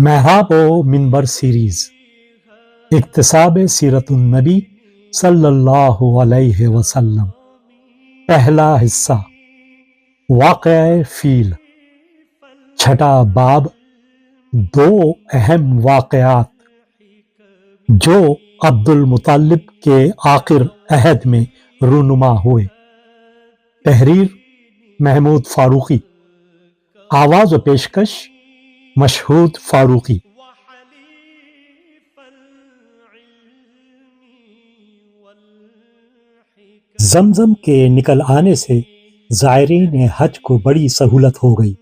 محراب و منبر سیریز اکتساب سیرت النبی صلی اللہ علیہ وسلم۔ پہلا حصہ واقعہ فیل۔ چھٹا باب دو اہم واقعات جو عبد المطلب کے آخر عہد میں رونما ہوئے۔ تحریر محمود فاروقی، آواز و پیشکش مشہود فاروقی۔ زمزم کے نکل آنے سے زائرین حج کو بڑی سہولت ہو گئی۔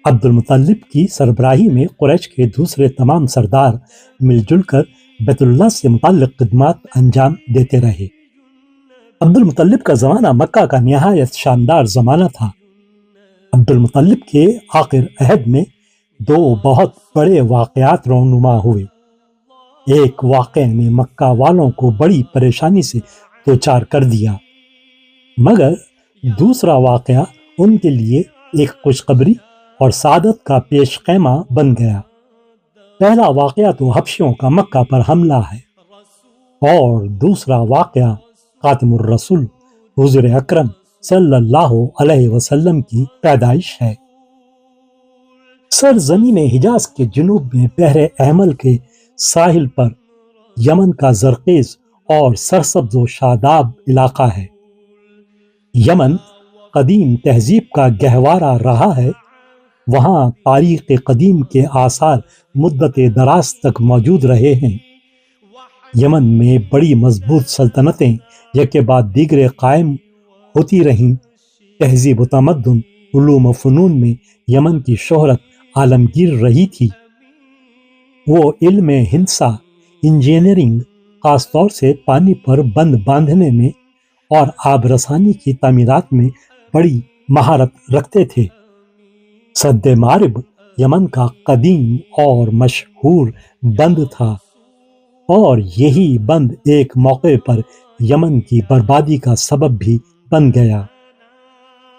عبد المطلب کی سربراہی میں قریش کے دوسرے تمام سردار مل جل کر بیت اللہ سے متعلق خدمات انجام دیتے رہے۔ عبد المطلب کا زمانہ مکہ کا نہایت شاندار زمانہ تھا۔ عبد المطلب کے آخر عہد میں دو بہت بڑے واقعات رونما ہوئے۔ ایک واقعے نے مکہ والوں کو بڑی پریشانی سے دوچار کر دیا، مگر دوسرا واقعہ ان کے لیے ایک خوشخبری اور سعادت کا پیش خیمہ بن گیا۔ پہلا واقعہ تو حبشیوں کا مکہ پر حملہ ہے، اور دوسرا واقعہ خاتم الرسول حضور اکرم صلی اللہ علیہ وسلم کی پیدائش ہے۔ سرزمین حجاز کے جنوب میں بحر احمر کے ساحل پر یمن کا زرخیز اور سرسبز و شاداب علاقہ ہے۔ یمن قدیم تہذیب کا گہوارہ رہا ہے۔ وہاں تاریخ قدیم کے آثار مدت دراز تک موجود رہے ہیں۔ یمن میں بڑی مضبوط سلطنتیں یک بعد دیگر قائم ہوتی رہیں۔ تہذیب و تمدن، علوم و فنون میں یمن کی شہرت عالمگیر رہی تھی۔ وہ علم ہندسہ، انجینئرنگ، خاص طور سے پانی پر بند باندھنے میں اور آب رسانی کی تعمیرات میں بڑی مہارت رکھتے تھے۔ سد مارب یمن کا قدیم اور مشہور بند تھا، اور یہی بند ایک موقع پر یمن کی بربادی کا سبب بھی بن گیا۔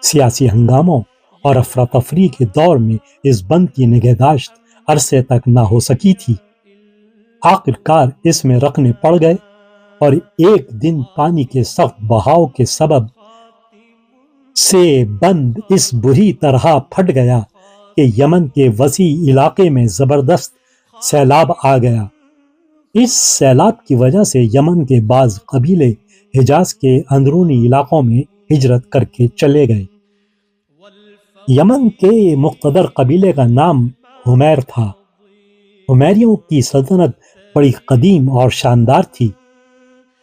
سیاسی ہنگاموں اور افراتفری کے دور میں اس بند کی نگہداشت عرصے تک نہ ہو سکی تھی۔ آخر کار اس میں رکھنے پڑ گئے، اور ایک دن پانی کے سخت بہاؤ کے سبب سے بند اس بری طرح پھٹ گیا کہ یمن کے وسیع علاقے میں زبردست سیلاب آ گیا۔ اس سیلاب کی وجہ سے یمن کے بعض قبیلے حجاز کے اندرونی علاقوں میں ہجرت کر کے چلے گئے۔ یمن کے مقتدر قبیلے کا نام حمیر تھا۔ حمیریوں کی سلطنت بڑی قدیم اور شاندار تھی۔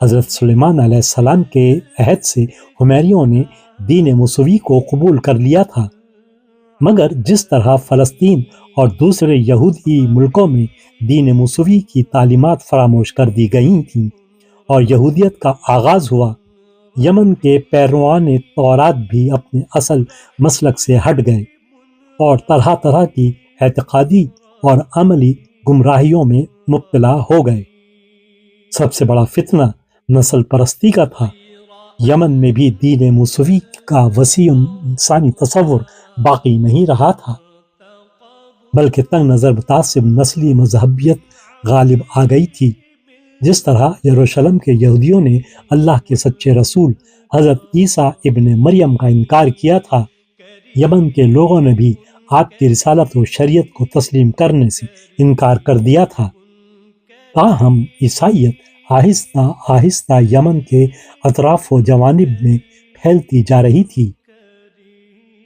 حضرت سلیمان علیہ السلام کے عہد سے حمیریوں نے دین موسوی کو قبول کر لیا تھا، مگر جس طرح فلسطین اور دوسرے یہودی ملکوں میں دین موسوی کی تعلیمات فراموش کر دی گئی تھیں اور یہودیت کا آغاز ہوا، یمن کے پیروان تورات بھی اپنے اصل مسلک سے ہٹ گئے اور طرح طرح کی اعتقادی اور عملی گمراہیوں میں مبتلا ہو گئے۔ سب سے بڑا فتنہ نسل پرستی کا تھا۔ یمن میں بھی دین موسوی کا وسیع انسانی تصور باقی نہیں رہا تھا، بلکہ تنگ نظر متعصب نسلی مذہبیت غالب آ گئی تھی۔ جس طرح یروشلم کے یہودیوں نے اللہ کے سچے رسول حضرت عیسیٰ ابن مریم کا انکار کیا تھا، یمن کے لوگوں نے بھی آپ کی رسالت و شریعت کو تسلیم کرنے سے انکار کر دیا تھا۔ تاہم عیسائیت آہستہ آہستہ یمن کے اطراف و جوانب میں پھیلتی جا رہی تھی۔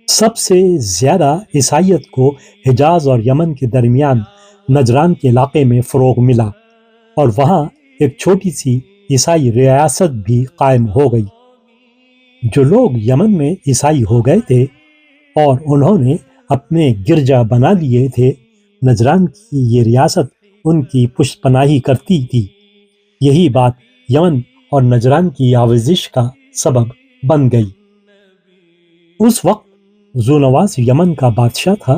سب سے زیادہ عیسائیت کو حجاز اور یمن کے درمیان نجران کے علاقے میں فروغ ملا، اور وہاں ایک چھوٹی سی عیسائی ریاست بھی قائم ہو گئی۔ جو لوگ یمن میں عیسائی ہو گئے تھے اور انہوں نے اپنے گرجا بنا لیے تھے، نجران کی یہ ریاست ان کی پشت پناہی کرتی تھی۔ یہی بات یمن اور نجران کی آویزش کا سبب بن گئی۔ اس وقت ذونواس یمن کا بادشاہ تھا۔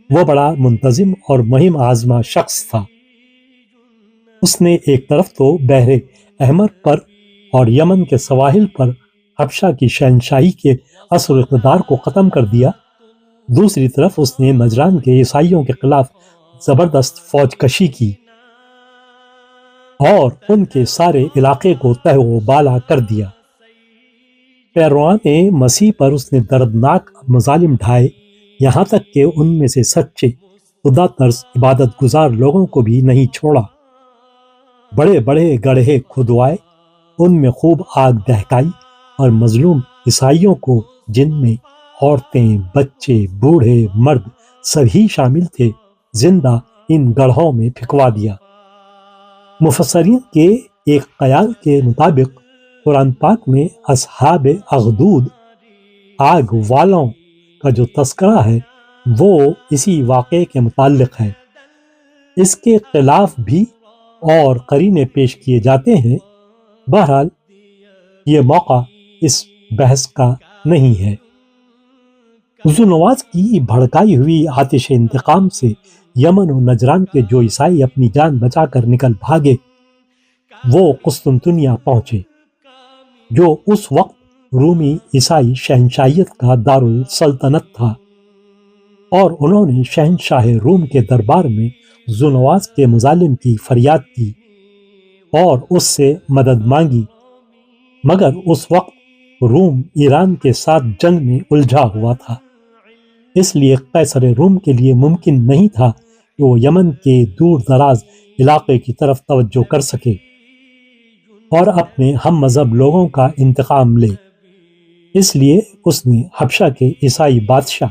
وہ بڑا منتظم اور مہم آزما شخص تھا۔ اس نے ایک طرف تو بحر احمر پر اور یمن کے سواحل پر حبشہ کی شہنشاہی کے اثر و اقتدار کو ختم کر دیا، دوسری طرف اس نے نجران کے عیسائیوں کے خلاف زبردست فوج کشی کی اور ان کے سارے علاقے کو تہ و بالا کر دیا۔ پیروان مسیح پر اس نے دردناک مظالم ڈھائے، یہاں تک کہ ان میں سے سچے خدا طرز عبادت گزار لوگوں کو بھی نہیں چھوڑا۔ بڑے بڑے گڑھے کھدوائے، ان میں خوب آگ دہکائی، اور مظلوم عیسائیوں کو، جن میں عورتیں، بچے، بوڑھے، مرد سبھی شامل تھے، زندہ ان گڑھوں میں پھینکوا دیا۔ مفسرین کے ایک خیال کے مطابق قرآن پاک میں اصحاب اخدود، آگ والوں کا جو تذکرہ ہے وہ اسی واقعے کے متعلق ہے۔ اس کے خلاف بھی اور قرینے پیش کیے جاتے ہیں، بہرحال یہ موقع اس بحث کا نہیں ہے۔ حضور نواز کی بھڑکائی ہوئی آتش انتقام سے یمن و نجران کے جو عیسائی اپنی جان بچا کر نکل بھاگے، وہ قسطنطنیہ پہنچے، جو اس وقت رومی عیسائی شہنشاہیت کا دارالسلطنت تھا، اور انہوں نے شہنشاہ روم کے دربار میں حضور نواز کے مظالم کی فریاد کی اور اس سے مدد مانگی، مگر اس وقت روم ایران کے ساتھ جنگ میں الجھا ہوا تھا، اس لیے قیصر روم کے لیے ممکن نہیں تھا کہ وہ یمن کے دور دراز علاقے کی طرف توجہ کر سکے اور اپنے ہم مذہب لوگوں کا انتقام لے۔ اس لیے اس نے حبشہ کے عیسائی بادشاہ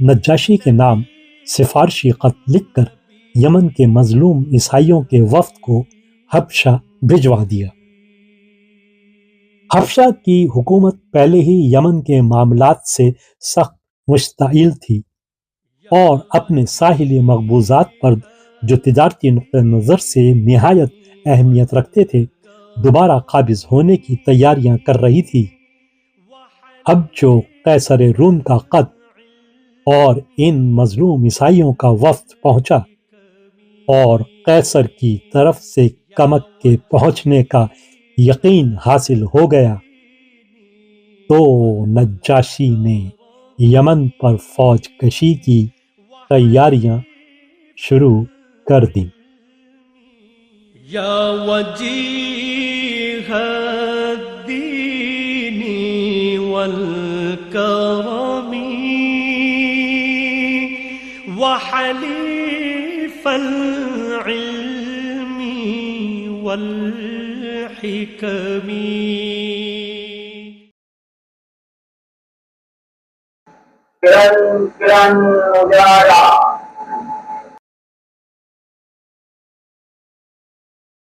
نجاشی کے نام سفارشی خط لکھ کر یمن کے مظلوم عیسائیوں کے وفد کو حبشہ بھجوا دیا۔ حبشہ کی حکومت پہلے ہی یمن کے معاملات سے سخت مشتعل تھی اور اپنے ساحلی مقبوضات پر جو تجارتی نقطہ نظر سے نہایت اہمیت رکھتے تھے، دوبارہ قابض ہونے کی تیاریاں کر رہی تھی۔ اب جو قیصر روم کا خط اور ان مظلوم عیسائیوں کا وفد پہنچا اور قیصر کی طرف سے کمک کے پہنچنے کا یقین حاصل ہو گیا، تو نجاشی نے یمن پر فوج کشی کی تیاریاں شروع کر دیں۔ یا وجیہ الدین والکرم وحلیف العلم والحکم۔ کرن کرن اجالا